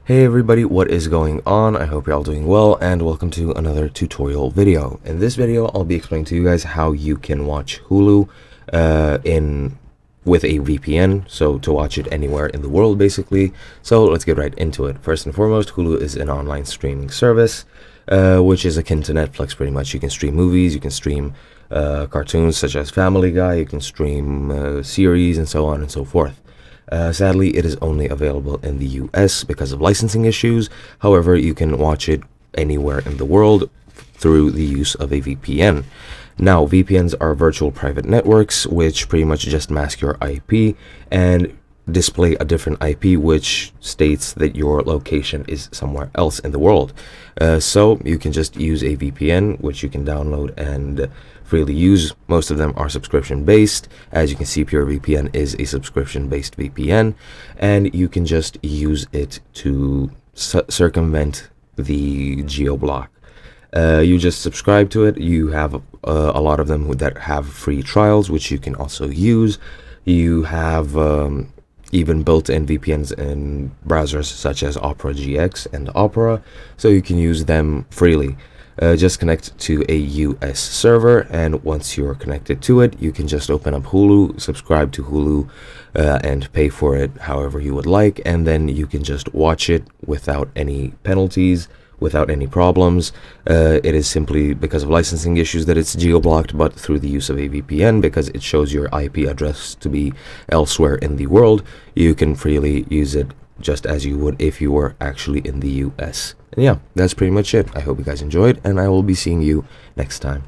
Hey everybody, what is going on? I hope you're all doing well, and welcome to another tutorial video. In this video, I'll be explaining to you guys how you can watch Hulu with a VPN, so to watch it anywhere in the world basically. So let's get right into it. First and foremost, Hulu is an online streaming service, which is akin to Netflix pretty much. You can stream movies, you can stream cartoons such as Family Guy, you can stream series, and so on and so forth. Sadly, it is only available in the US because of licensing issues. However, you can watch it anywhere in the world through the use of a VPN. Now, VPNs are virtual private networks, which pretty much just mask your IP and display a different IP, which states that your location is somewhere else in the world. So you can just use a VPN, which you can download and freely use. Most of them are subscription based. As you can see, PureVPN is a subscription based VPN, and you can just use it to circumvent the geo block. You just subscribe to it. You have a lot of them that have free trials, which you can also use. You have even built-in VPNs in browsers such as Opera GX and Opera, so you can use them freely. Just connect to a US server, and once you're connected to it, you can just open up Hulu, subscribe to Hulu, and pay for it however you would like, and then you can just watch it without any penalties, without any problems. It is simply because of licensing issues that it's geo-blocked, but through the use of a VPN, because it shows your IP address to be elsewhere in the world, you can freely use it just as you would if you were actually in the US. And yeah, that's pretty much it. I hope you guys enjoyed, and I will be seeing you next time.